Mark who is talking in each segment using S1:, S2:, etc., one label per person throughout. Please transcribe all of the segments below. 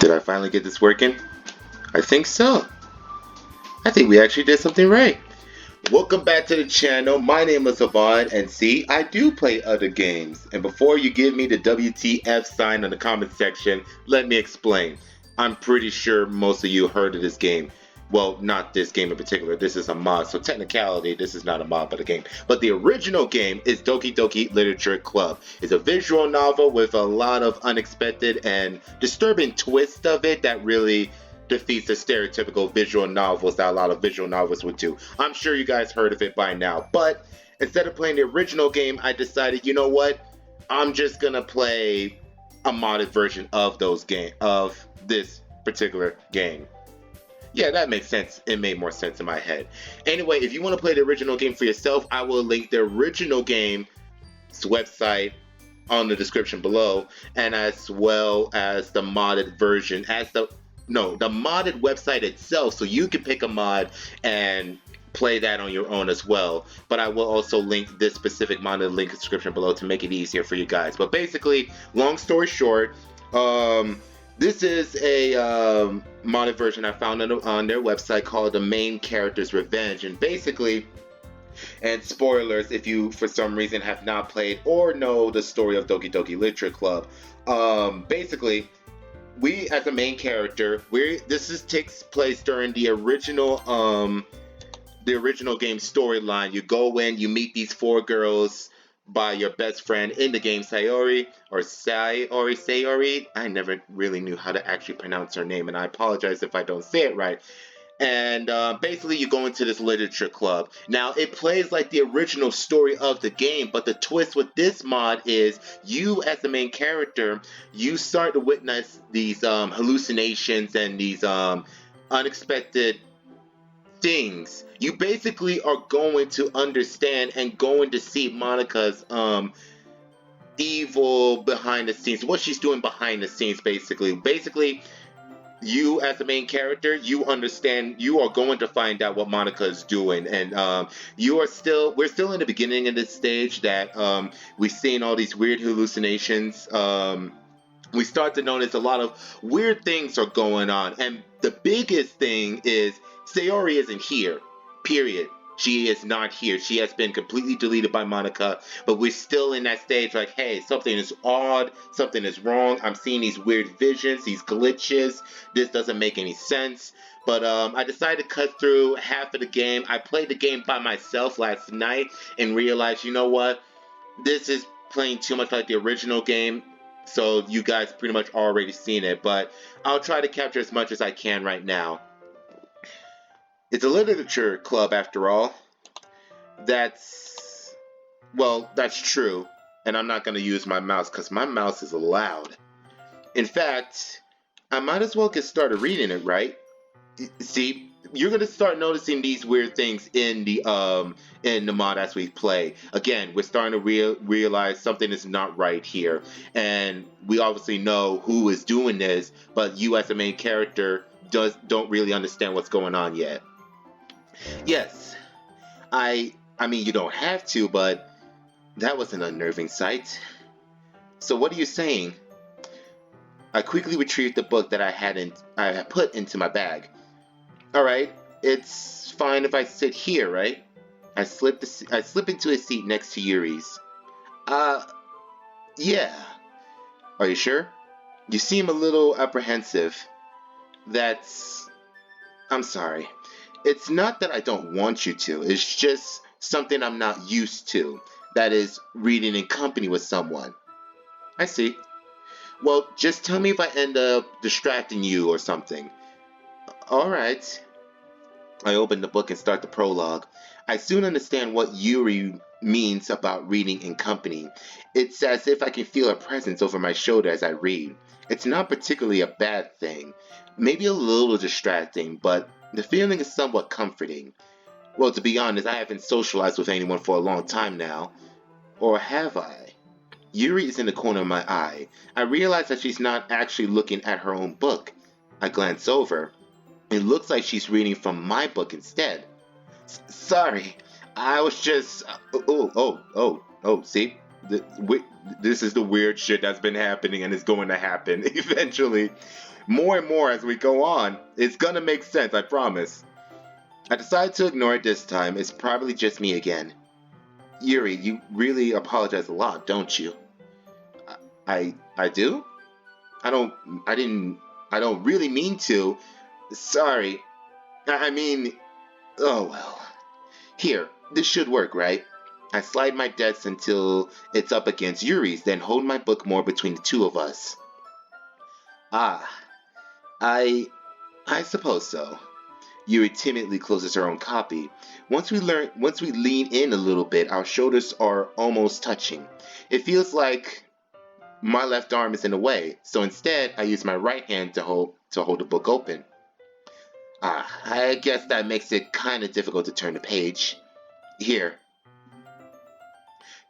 S1: Did I finally get this working? I think so. I think we actually did something right. Welcome back to the channel. My name is Avon, and see, I do play other games. And before you give me the WTF sign in the comment section, let me explain. I'm pretty sure most of you heard of this game. Well, not this game in particular. This is a mod, so technicality, this is not a mod but a game. But the original game is Doki Doki Literature Club. It's a visual novel with a lot of unexpected and disturbing twists of it that really defeats the stereotypical visual novels that a lot of visual novels would do. I'm sure you guys heard of it by now, but instead of playing the original game, I decided, you know what? I'm just gonna play a modded version of this particular game. Yeah, that makes sense. It made more sense in my head. Anyway, if you want to play the original game for yourself, I will link the original game's website on the description below, and as well as the modded version, the modded website itself, so you can pick a mod and play that on your own as well. But I will also link this specific modded link in the description below to make it easier for you guys. But basically, long story short, this is a modded version I found on their website called The Main Character's Revenge. And basically, and spoilers if you for some reason have not played or know the story of Doki Doki Literature Club, basically, we as a main character, takes place during the original game storyline. You go in, you meet these four girls by your best friend in the game, Sayori. I never really knew how to actually pronounce her name, and I apologize if I don't say it right. And basically, you go into this literature club. Now, it plays like the original story of the game, but the twist with this mod is you, as the main character, you start to witness these hallucinations and these unexpected things. You basically are going to understand and going to see Monica's evil behind the scenes, what she's doing behind the scenes. Basically, you as the main character, you are going to find out what Monica is doing, and we're still in the beginning of this stage that we've seen all these weird hallucinations. We start to notice a lot of weird things are going on, and the biggest thing is Sayori isn't here, period. She is not here. She has been completely deleted by Monica, but we're still in that stage like, hey, something is odd, something is wrong. I'm seeing these weird visions, these glitches. This doesn't make any sense. But I decided to cut through half of the game. I played the game by myself last night and realized, you know what? This is playing too much like the original game. So you guys pretty much already seen it, but I'll try to capture as much as I can right now. It's a literature club after all. That's true. And I'm not going to use my mouse because my mouse is loud. In fact, I might as well get started reading it, right? See, you're going to start noticing these weird things in the mod as we play. Again, we're starting to realize something is not right here. And we obviously know who is doing this, but you as the main character don't really understand what's going on yet. Yes, I mean, you don't have to, but that was an unnerving sight. So what are you saying? I quickly retrieved the book that I had put into my bag. All right, it's fine if I sit here, right? I slip into a seat next to Yuri's. Yeah. Are you sure? You seem a little apprehensive. I'm sorry. It's not that I don't want you to, it's just something I'm not used to. That is, reading in company with someone. I see. Well, just tell me if I end up distracting you or something. Alright. I open the book and start the prologue. I soon understand what Yuri means about reading in company. It's as if I can feel her presence over my shoulder as I read. It's not particularly a bad thing. Maybe a little distracting, but the feeling is somewhat comforting. Well, to be honest, I haven't socialized with anyone for a long time now. Or have I? Yuri is in the corner of my eye. I realize that she's not actually looking at her own book. I glance over. It looks like she's reading from my book instead. Sorry, I was just... see? This is the weird shit that's been happening and is going to happen eventually. More and more as we go on. It's gonna make sense, I promise. I decided to ignore it this time. It's probably just me again. Yuri, you really apologize a lot, don't you? I do? I don't really mean to. Sorry. I mean, oh well. Here, this should work, right? I slide my desk until it's up against Yuri's, then hold my book more between the two of us. Ah, I I suppose so. Yuri timidly closes her own copy. Once we lean in a little bit, our shoulders are almost touching. It feels like my left arm is in the way, so instead I use my right hand to hold the book open. Ah, I guess that makes it kind of difficult to turn the page. Here.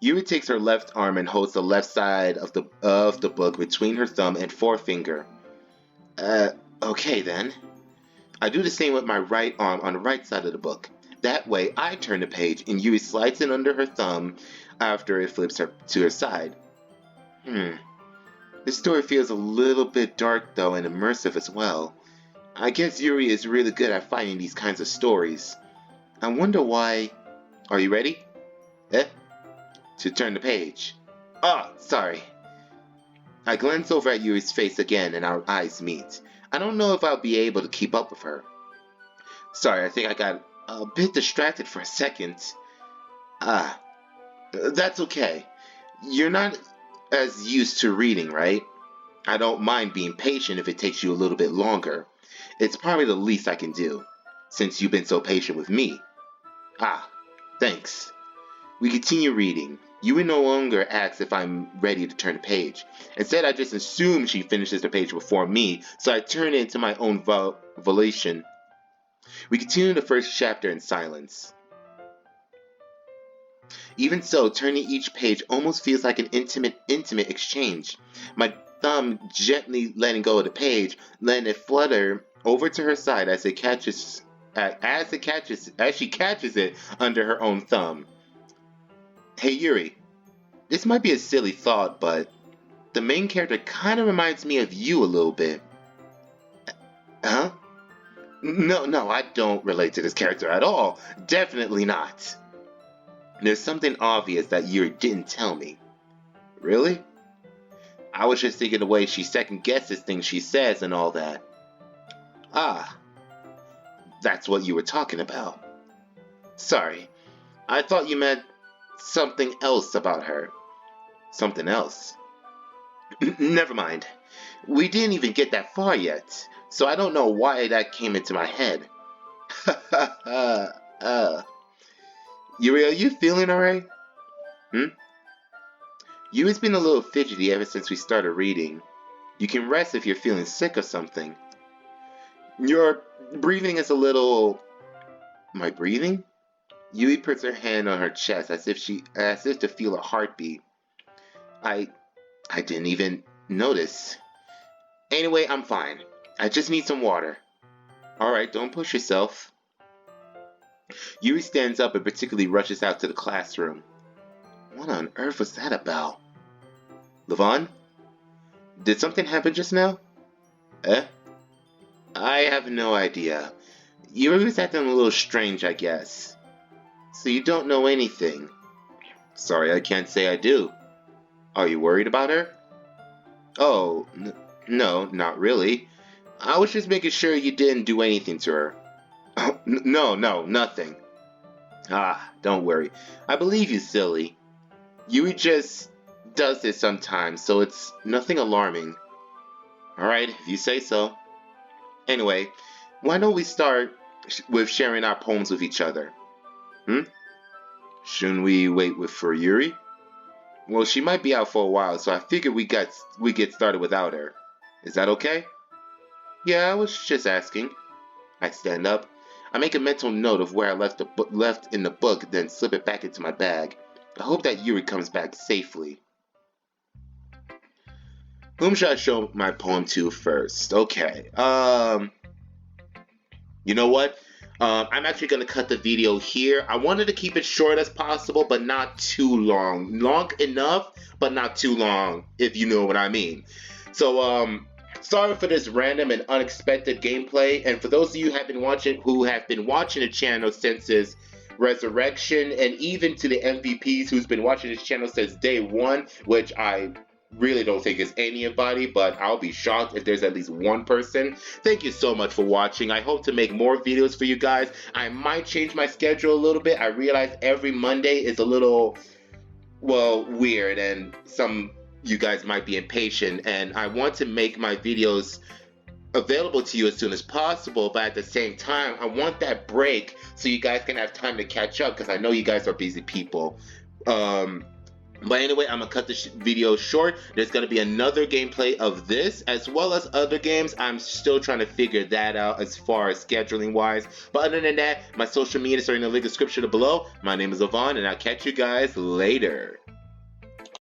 S1: Yuri takes her left arm and holds the left side of the book between her thumb and forefinger. Okay then. I do the same with my right arm on the right side of the book. That way, I turn the page and Yuri slides it under her thumb after it flips her to her side. This story feels a little bit dark though and immersive as well. I guess Yuri is really good at finding these kinds of stories. I wonder why. Are you ready? Eh? To turn the page. Ah, sorry. I glance over at Yuri's face again and our eyes meet. I don't know if I'll be able to keep up with her. Sorry, I think I got a bit distracted for a second. Ah, that's okay. You're not as used to reading, right? I don't mind being patient if it takes you a little bit longer. It's probably the least I can do, since you've been so patient with me. Ah, thanks. We continue reading. Yui no longer asks if I'm ready to turn the page. Instead, I just assume she finishes the page before me, so I turn it into my own volition. We continue the first chapter in silence. Even so, turning each page almost feels like an intimate exchange. My thumb gently letting go of the page, letting it flutter over to her side as she catches it under her own thumb. Hey Yuri, this might be a silly thought, but the main character kind of reminds me of you a little bit. Huh? No, I don't relate to this character at all. Definitely not. There's something obvious that Yuri didn't tell me. Really? I was just thinking the way she second guesses things she says and all that. Ah, that's what you were talking about. Sorry, I thought you meant something else about her. Something else. Never mind. We didn't even get that far yet, so I don't know why that came into my head. Yuri, are you feeling alright? Yuri's been a little fidgety ever since we started reading. You can rest if you're feeling sick or something. Your breathing is a little... My breathing? Yui puts her hand on her chest as if to feel a heartbeat. I didn't even notice. Anyway, I'm fine. I just need some water. Alright, don't push yourself. Yuri stands up and particularly rushes out to the classroom. What on earth was that about? Levon? Did something happen just now? Eh? I have no idea. Yuri was acting a little strange, I guess. So you don't know anything? Sorry, I can't say I do. Are you worried about her? Oh, no, not really. I was just making sure you didn't do anything to her. No, nothing. Ah, don't worry. I believe you, silly. Yui just does this sometimes, so it's nothing alarming. Alright, if you say so. Anyway, why don't we start with sharing our poems with each other? Shouldn't we wait for Yuri? Well, she might be out for a while, so I figured we get started without her. Is that okay? Yeah, I was just asking. I stand up. I make a mental note of where I left in the book, then slip it back into my bag. I hope that Yuri comes back safely. Whom should I show my poem to first? Okay. You know what? I'm actually going to cut the video here. I wanted to keep it short as possible, but not too long. Long enough, but not too long, if you know what I mean. So, sorry for this random and unexpected gameplay. And for those of you who have been watching the channel since its resurrection, and even to the MVPs who's been watching this channel since day one, which I really don't think it's anybody, but I'll be shocked if there's at least one person. Thank you so much for watching. I hope to make more videos for you guys. I might change my schedule a little bit. I realize every Monday is a little, well, weird, and some you guys might be impatient, and I want to make my videos available to you as soon as possible, but at the same time I want that break so you guys can have time to catch up, because I know you guys are busy people. But anyway, I'm gonna cut this video short. There's gonna be another gameplay of this as well as other games. I'm still trying to figure that out as far as scheduling wise. But other than that, my social media is in the link description below. My name is Yvonne, and I'll catch you guys later.